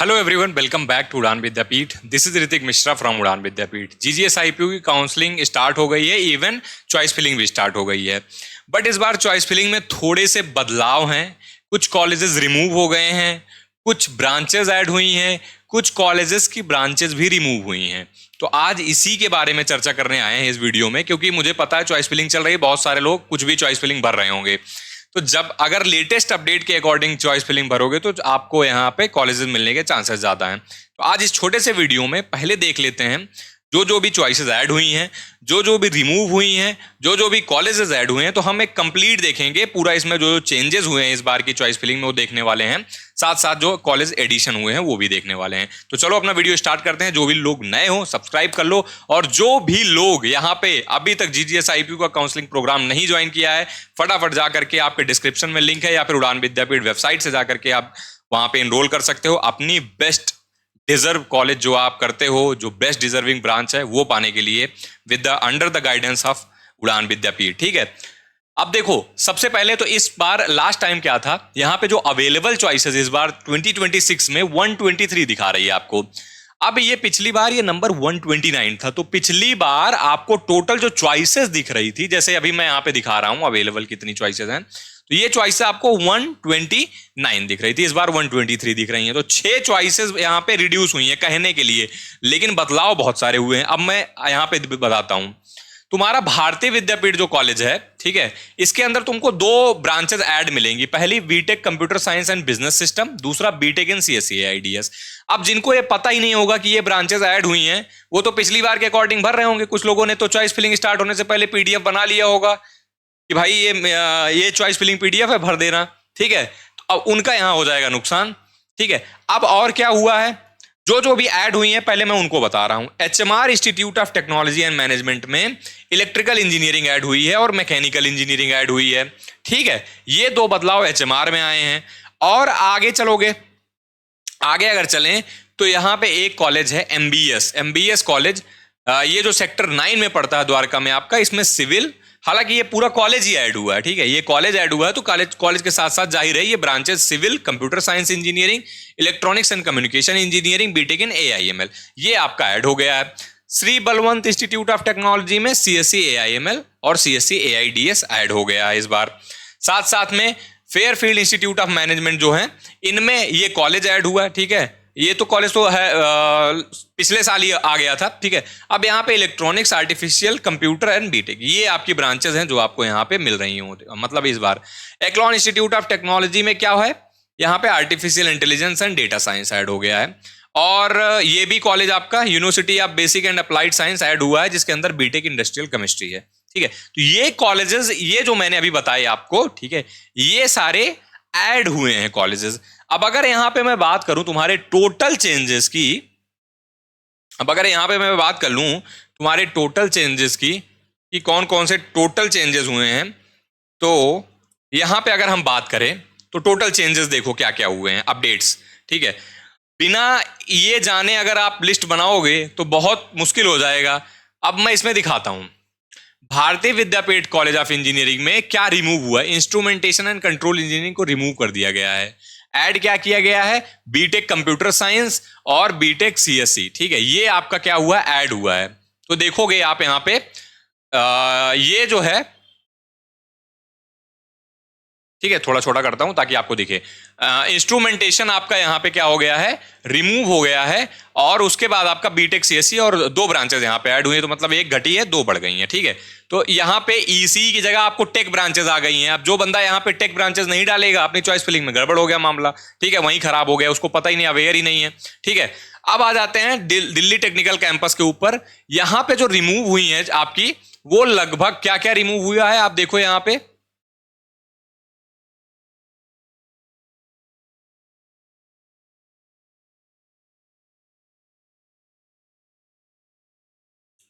Hello everyone, welcome back to Udaan Vidyapeeth. This is Hrithik Mishra from Udaan Vidyapeeth. GGS IPU की counselling start हो गई है, इवन चॉइस फिलिंग भी स्टार्ट हो गई है। बट इस बार चॉइस फिलिंग में थोड़े से बदलाव हैं। कुछ कॉलेजेस रिमूव हो गए हैं, कुछ ब्रांचेस ऐड हुई हैं, कुछ कॉलेजेस की ब्रांचेस भी रिमूव हुई हैं। तो आज इसी के बारे में चर्चा करने आए हैं इस वीडियो में, क्योंकि मुझे पता है चॉइस फिलिंग चल रही है, बहुत सारे लोग कुछ भी चॉइस फिलिंग भर रहे होंगे। तो जब अगर लेटेस्ट अपडेट के अकॉर्डिंग चॉइस फिलिंग भरोगे तो आपको यहाँ पे कॉलेजेस मिलने के चांसेस ज्यादा हैं। तो आज इस छोटे से वीडियो में पहले देख लेते हैं जो भी चॉइसेस ऐड हुई हैं, जो भी रिमूव हुई हैं, जो भी कॉलेजेस ऐड हुए हैं। तो हम एक कंप्लीट देखेंगे पूरा, इसमें जो चेंजेस हुए हैं इस बार की चॉइस फिलिंग में वो देखने वाले हैं, साथ साथ जो कॉलेज एडिशन हुए हैं वो भी देखने वाले हैं। तो चलो अपना वीडियो स्टार्ट करते हैं। जो भी लोग नए हो सब्सक्राइब कर लो, और जो भी लोग यहाँ पे अभी तक जीजीएस आईपीयू का काउंसलिंग प्रोग्राम नहीं ज्वाइन किया है, फटाफट जा करके आपके डिस्क्रिप्शन में लिंक है या फिर उड़ान विद्यापीठ वेबसाइट से जा करके आप वहां पे एनरोल कर सकते हो। अपनी बेस्ट डिजर्व कॉलेज जो आप करते हो, जो बेस्ट डिजर्विंग ब्रांच है, वो पाने के लिए with the under the guidance of उड़ान विद्यापीठ। ठीक है, अब देखो सबसे पहले तो इस बार लास्ट टाइम क्या था, यहां पे जो अवेलेबल चॉइसेस इस बार 2026 में 123 दिखा रही है आपको। अब ये पिछली बार ये नंबर 129 था। तो पिछली बार आपको टोटल जो चॉइसेस दिख रही थी, जैसे अभी मैं यहां पे दिखा रहा हूं अवेलेबल कितनी चॉइसेस हैं, तो ये चॉइसेस आपको 129 दिख रही थी, इस बार 123 दिख रही हैं। तो 6 चॉइसेस यहां पे रिड्यूस हुई हैं कहने के लिए, लेकिन बदलाव बहुत सारे हुए हैं। अब मैं यहां पे बताता हूं। तुम्हारा भारतीय विद्यापीठ जो कॉलेज है, ठीक है, इसके अंदर तुमको 2 ब्रांचेस ऐड मिलेंगी। पहली B Tech computer science and business system, दूसरा बीटेक इन सीएससी एआईडीएस। अब जिनको ये पता ही नहीं होगा कि ये ब्रांचेस ऐड हुई हैं, वो तो पिछली बार के अकॉर्डिंग भर रहे होंगे। कुछ लोगों ने तो चॉइस फिलिंग स्टार्ट होने से पहले पीडीएफ बना लिया होगा कि भाई ये चॉइस फिलिंग पीडीएफ है, भर देना। ठीक है, तो अब उनका यहां हो जाएगा नुकसान। ठीक है, अब और क्या हुआ है, जो भी ऐड हुई हैं पहले मैं उनको बता रहा हूं। HMR institute of technology and management में इलेक्ट्रिकल इंजीनियरिंग ऐड हुई है और मैकेनिकल इंजीनियरिंग ऐड हुई है। ठीक है, ये 2 बदलाव एचएमआर में आए हैं। और आगे चलोगे, आगे अगर चलें तो यहां पे एक कॉलेज है एमबीएस कॉलेज, ये जो सेक्टर 9 में पड़ता है द्वारका में आपका, इसमें सिविल, हालांकि ये पूरा कॉलेज ही ऐड हुआ है। ठीक है, ये कॉलेज ऐड हुआ है, तो कॉलेज के साथ साथ जाहिर है ये branches civil, computer science engineering, electronics and communication engineering, B Tech in AIML, ये आपका ऐड हो गया है। Shri Balwant institute of technology में सीएससी एआईएमएल और सीएससी एआईडीएस ऐड हो गया है इस बार। साथ साथ में फेयरफील्ड इंस्टीट्यूट ऑफ मैनेजमेंट जो है, इनमें ये कॉलेज ऐड हुआ है। ठीक है, ये तो कॉलेज तो है पिछले साल ही आ गया था। ठीक है, अब यहाँ पे electronics, artificial, computer and B Tech, ये आपकी ब्रांचेस हैं जो आपको यहाँ पे मिल रही हों। मतलब इस बार एक्लॉन इंस्टीट्यूट ऑफ टेक्नोलॉजी में क्या है, यहाँ पे artificial intelligence and data science add हो गया है। और ये भी कॉलेज आपका university of basic and applied science add हुआ है, जिसके अंदर बीटेक इंडस्ट्रियल केमिस्ट्री है। ठीक है, तो ये कॉलेजेस, ये जो मैंने अभी बताए आपको, ठीक है, ये सारे ऐड हुए हैं कॉलेजेस। अब अगर यहां पे मैं बात करूं तुम्हारे टोटल चेंजेस की, अब अगर यहां पे मैं बात कर लूं तुम्हारे टोटल चेंजेस की कि कौन कौन से टोटल चेंजेस हुए हैं, तो यहां पे अगर हम बात करें तो टोटल चेंजेस देखो क्या क्या हुए हैं, अपडेट्स। ठीक है, बिना ये जाने अगर आप लिस्ट बनाओगे तो बहुत मुश्किल हो जाएगा। अब मैं इसमें दिखाता हूं भारतीय विद्यापीठ कॉलेज ऑफ इंजीनियरिंग में क्या रिमूव हुआ है। इंस्ट्रूमेंटेशन एंड कंट्रोल इंजीनियरिंग को रिमूव कर दिया गया है। ऐड क्या किया गया है, बीटेक कंप्यूटर साइंस और बीटेक सीएससी। ठीक है, ये आपका क्या हुआ, ऐड हुआ है। तो देखोगे आप यहां पे ये जो है, ठीक है, थोड़ा छोटा करता हूं ताकि आपको दिखे। इंस्ट्रूमेंटेशन आपका यहां पे क्या हो गया है, रिमूव हो गया है। और उसके बाद आपका बीटेक सीएससी और 2 ब्रांचेस यहां पे ऐड हुई है, तो मतलब एक घटी है 2 बढ़ गई हैं। ठीक है, तो यहां पे ईसी की जगह आपको टेक ब्रांचेस आ गई हैं। अब जो बंदा यहां पे टेक ब्रांचेस नहीं डालेगा, अपनी चॉइस फिलिंग में गड़बड़ हो गया मामला। ठीक है, वहीं खराब हो गया, उसको पता ही नहीं, अवेयर ही नहीं है। ठीक है, अब आ जाते हैं दिल्ली टेक्निकल कैंपस के ऊपर। यहां पे जो रिमूव हुई है आपकी, वो लगभग क्या क्या रिमूव हुआ है आप देखो यहां पे।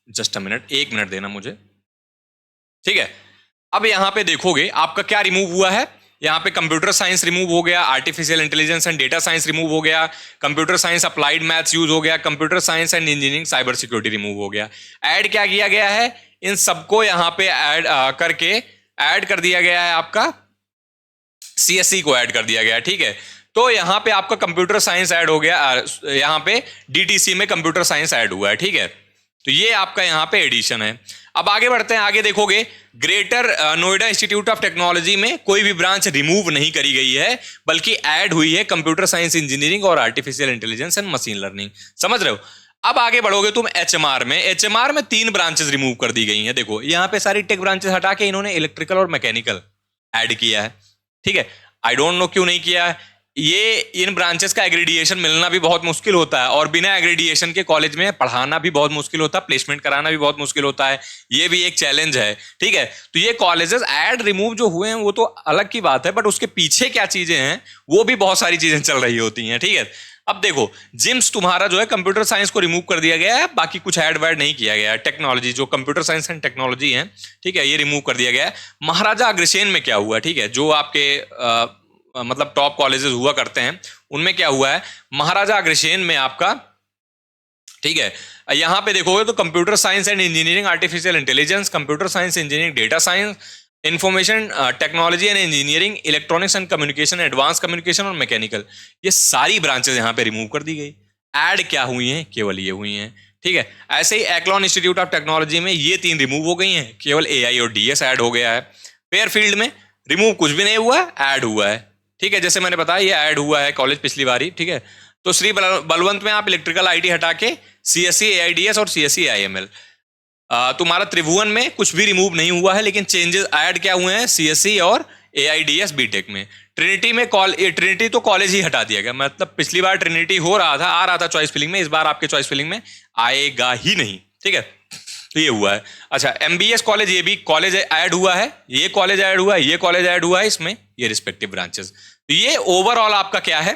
जस्ट अ मिनट, 1 मिनट देना मुझे। ठीक है, अब यहां पे देखोगे आपका क्या रिमूव हुआ है। यहां पे कंप्यूटर साइंस रिमूव हो गया, artificial intelligence and data science remove हो गया, computer science applied maths use हो गया, computer science and engineering cyber security remove हो गया। ऐड क्या किया गया है, इन सबको यहां पे ऐड करके ऐड कर दिया गया है, आपका सीएससी को ऐड कर दिया गया है। ठीक है, तो यहाँ पे आपका कंप्यूटर साइंस ऐड हो गया, यहाँ पे डीटीसी में कंप्यूटर साइंस ऐड हुआ है, ठीक है। तो ये आपका यहाँ पे एडिशन है। अब आगे बढ़ते हैं, आगे देखोगे greater Noida institute of technology में कोई भी ब्रांच रिमूव नहीं करी गई है, बल्कि ऐड हुई है कंप्यूटर साइंस इंजीनियरिंग और artificial intelligence and machine learning. समझ रहे हो? अब आगे बढ़ोगे तुम एचएमआर में। एचएमआर में 3 ब्रांचेस रिमूव कर दी गई हैं। देखो यहाँ पे सारी टेक ब्रांचेस हटा के इन्होंने इलेक्ट्रिकल और मैकेनिकल ऐड किया है, ठीक है। आई डोंट नो क्यों नहीं किया है। ये इन ब्रांचेस का एग्रेडिएशन मिलना भी बहुत मुश्किल होता है, और बिना एग्रेडिएशन के कॉलेज में पढ़ाना भी बहुत मुश्किल होता है, प्लेसमेंट कराना भी बहुत मुश्किल होता है। ये भी एक चैलेंज है, ठीक है। तो ये कॉलेजेस ऐड रिमूव जो हुए हैं वो तो अलग की बात है, बट उसके पीछे क्या चीजें हैं वो भी बहुत सारी चीजें चल रही होती हैं, ठीक है। अब देखो जिम्स तुम्हारा जो है कंप्यूटर साइंस को रिमूव कर दिया गया है, बाकी कुछ ऐड वैड नहीं किया गया है। टेक्नोलॉजी जो कंप्यूटर साइंस एंड टेक्नोलॉजी है, ठीक है, ये रिमूव कर दिया गया है। महाराजा अग्रसेन में क्या हुआ, ठीक है, जो आपके मतलब टॉप कॉलेजेस हुआ करते हैं उनमें क्या हुआ है, महाराजा अग्रसेन में आपका, ठीक है, यहां पे देखोगे तो computer science and engineering, artificial intelligence, computer science engineering, data science, information technology and engineering, electronics and communication, advance communication और मैकेनिकल, ये सारी ब्रांचेस यहां पे रिमूव कर दी गई। ऐड क्या हुई हैं, केवल ये हुई हैं, ठीक है। ऐसे ही एक्लॉन इंस्टीट्यूट ऑफ टेक्नोलॉजी में ये 3 रिमूव हो गई हैं, केवल एआई और डीएस ऐड हो गया है। फेयरफील्ड में रिमूव कुछ भी नहीं हुआ है, ऐड हुआ है, ठीक है। जैसे मैंने बताया ये ऐड हुआ है कॉलेज पिछली बारी, ठीक है। तो श्री बलवंत में आप इलेक्ट्रिकल आईटी हटा के सीएससी एआईडीएस और सीएससी आईएमएल। तुम्हारा त्रिभुवन में कुछ भी रिमूव नहीं हुआ है, लेकिन चेंजेस ऐड क्या हुए हैं, सीएससी और एआईडीएस बीटेक में। ट्रिनिटी में ट्रिनिटी तो कॉलेज ही हटा दिया गया, मतलब पिछली बार ट्रिनिटी आ रहा था चॉइस फिलिंग में, इस बार आपके चॉइस फिलिंग में आएगा ही नहीं, ठीक है। तो ये हुआ है। अच्छा, एमबीएस कॉलेज, ये भी कॉलेज ऐड हुआ है, ये कॉलेज ऐड हुआ है, ये कॉलेज ऐड हुआ है इसमें, ये रिस्पेक्टिव ब्रांचेस। तो ये ओवरऑल आपका क्या है,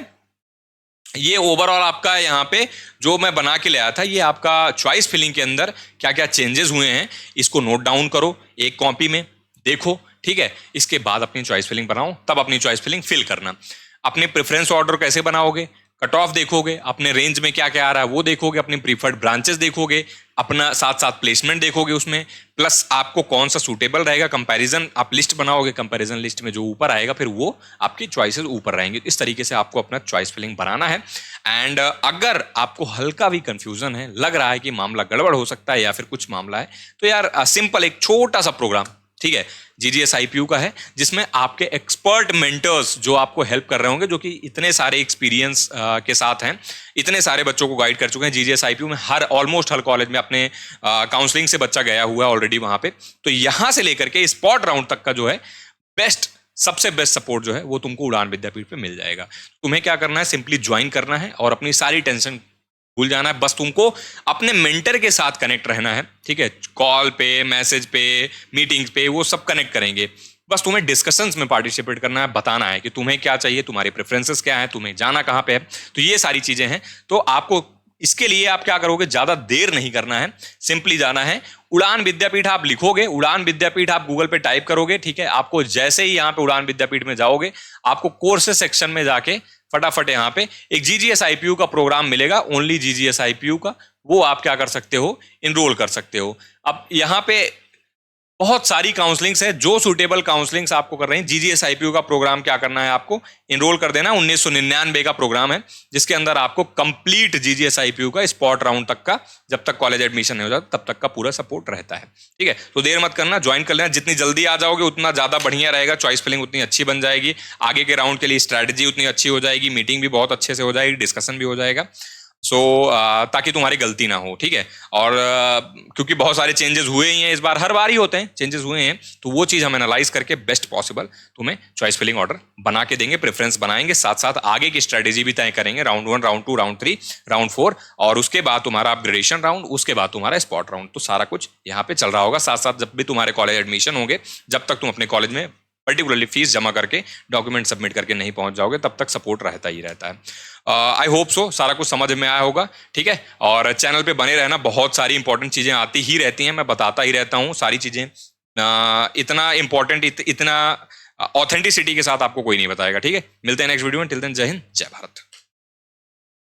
ये ओवरऑल आपका यहाँ पे जो मैं बना के ले आया था, ये आपका चॉइस फिलिंग के अंदर क्या क्या चेंजेस हुए हैं, इसको नोट डाउन करो एक कॉपी में, देखो, ठीक है। इसके बाद अपनी चॉइस फिलिंग बनाओ, तब अपनी चॉइस फिलिंग फिल करना। अपने प्रेफरेंस ऑर्डर कैसे बनाओगे, कट ऑफ देखोगे, अपने रेंज में क्या क्या आ रहा है वो देखोगे, अपनी प्रीफर्ड ब्रांचेस देखोगे, अपना साथ साथ प्लेसमेंट देखोगे उसमें, प्लस आपको कौन सा सूटेबल रहेगा, कंपैरिजन आप लिस्ट बनाओगे, कंपैरिजन लिस्ट में जो ऊपर आएगा फिर वो आपकी चॉइसेस ऊपर रहेंगे। इस तरीके से आपको अपना चॉइस फिलिंग बनाना है। एंड अगर आपको हल्का भी कंफ्यूजन है, लग रहा है कि मामला गड़बड़ हो सकता है या फिर कुछ मामला है, तो यार सिंपल एक छोटा सा प्रोग्राम, ठीक है, जीजीएस आईपीयू का है, जिसमें आपके एक्सपर्ट मेंटर्स जो आपको हेल्प कर रहे होंगे, जो कि इतने सारे एक्सपीरियंस के साथ हैं, इतने सारे बच्चों को गाइड कर चुके हैं जीजीएस आईपीयू में, ऑलमोस्ट हर कॉलेज में अपने काउंसलिंग से बच्चा गया हुआ है ऑलरेडी वहां पे। तो यहां से लेकर के स्पॉट राउंड तक का जो है सबसे बेस्ट सपोर्ट जो है वो तुमको उड़ान विद्यापीठ पे मिल जाएगा। तुम्हें क्या करना है, सिंपली ज्वाइन करना है और अपनी सारी टेंशन भूल जाना है। बस तुमको अपने मेंटर के साथ कनेक्ट रहना है, ठीक है। कॉल पे, मैसेज पे, मीटिंग्स पे, वो सब कनेक्ट करेंगे। बस तुम्हें डिस्कशंस में पार्टिसिपेट करना है, बताना है कि तुम्हें क्या चाहिए, तुम्हारे प्रेफरेंसेस क्या है, तुम्हें जाना कहाँ पे है। तो ये सारी चीजें हैं। तो आपको इसके लिए आप क्या करोगे, ज्यादा देर नहीं करना है, सिंपली जाना है उड़ान विद्यापीठ। आप लिखोगे उड़ान विद्यापीठ, आप गूगल पे टाइप करोगे, ठीक है। आपको जैसे ही यहाँ पे उड़ान विद्यापीठ में जाओगे, आपको कोर्सेज सेक्शन में जाके फटाफट यहाँ पे एक जीजीएस आईपीयू का प्रोग्राम मिलेगा, ओनली जीजीएस आईपीयू का, वो आप क्या कर सकते हो, इनरोल कर सकते हो। अब यहाँ पे बहुत सारी काउंसलिंग्स है, जो सूटेबल काउंसलिंग्स आपको कर रहे हैं। जीजीएस आईपीयू का प्रोग्राम क्या करना है, आपको इनरोल कर देना। 1999 का प्रोग्राम है, जिसके अंदर आपको कंप्लीट जीजीएस आईपीयू का स्पॉट राउंड तक का, जब तक कॉलेज एडमिशन नहीं हो जाता तब तक का पूरा सपोर्ट रहता है, ठीक है। तो देर मत करना, ज्वाइन कर लेना। जितनी जल्दी आ जाओगे उतना ज्यादा बढ़िया रहेगा, चॉइस फिलिंग उतनी अच्छी बन जाएगी, आगे के राउंड के लिए स्ट्रैटेजी उतनी अच्छी हो जाएगी, मीटिंग भी बहुत अच्छे से हो जाएगी, डिस्कशन भी हो जाएगा। ताकि तुम्हारी गलती ना हो, ठीक है। और क्योंकि बहुत सारे चेंजेस हुए ही हैं इस बार, हर बार ही होते हैं चेंजेस हुए हैं, तो वो चीज़ हम एनालाइज करके बेस्ट पॉसिबल तुम्हें चॉइस फिलिंग ऑर्डर बना के देंगे, प्रेफरेंस बनाएंगे, साथ साथ आगे की स्ट्रेटेजी भी तय करेंगे, राउंड 1, राउंड 2, राउंड 3, राउंड 4, और उसके बाद तुम्हारा अपग्रेडेशन राउंड, उसके बाद तुम्हारा स्पॉट राउंड। तो सारा कुछ यहाँ पे चल रहा होगा। साथ साथ जब भी तुम्हारे कॉलेज एडमिशन होंगे, जब तक तुम अपने कॉलेज में पर्टिकुलरली फीस जमा करके डॉक्यूमेंट सबमिट करके नहीं पहुंच जाओगे, तब तक सपोर्ट रहता ही रहता है। आई होप सो सारा कुछ समझ में आया होगा, ठीक है। और चैनल पे बने रहना, बहुत सारी इंपॉर्टेंट चीज़ें आती ही रहती हैं, मैं बताता ही रहता हूँ सारी चीज़ें। इतना इंपॉर्टेंट, इतना ऑथेंटिसिटी के साथ आपको कोई नहीं बताएगा, ठीक है। मिलते हैं नेक्स्ट वीडियो में। टिल देन जय हिंद, जय भारत।